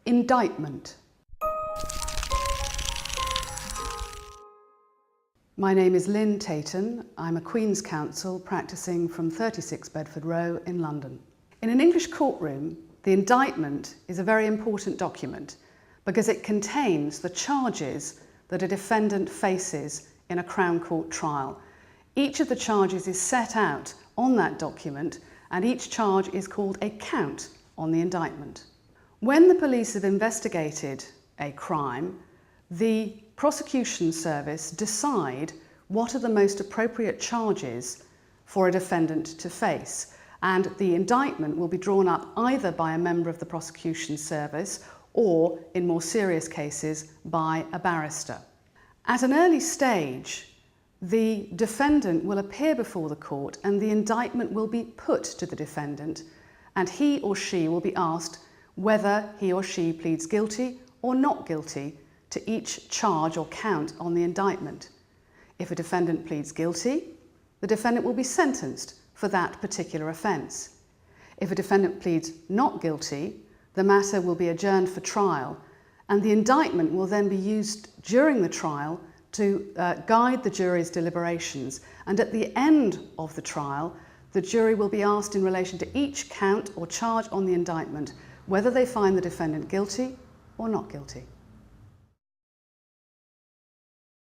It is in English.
Indictment. My name is Lynn Tayton. I'm a Queen's Counsel practising from 36 Bedford Row in London. In an English courtroom, the indictment is a very important document because it contains the charges that a defendant faces in a Crown Court trial. Each of the charges is set out on that document, and each charge is called a count on the indictment. When the police have investigated a crime, the prosecution service decide what are the most appropriate charges for a defendant to face, and the indictment will be drawn up either by a member of the prosecution service or, in more serious cases, by a barrister. At an early stage, the defendant will appear before the court and the indictment will be put to the defendant, and he or she will be asked whether he or she pleads guilty or not guilty to each charge or count on the indictment. If a defendant pleads guilty, the defendant will be sentenced for that particular offence. If a defendant pleads not guilty, the matter will be adjourned for trial, and the indictment will then be used during the trial to guide the jury's deliberations. And at the end of the trial, the jury will be asked in relation to each count or charge on the indictment whether they find the defendant guilty or not guilty.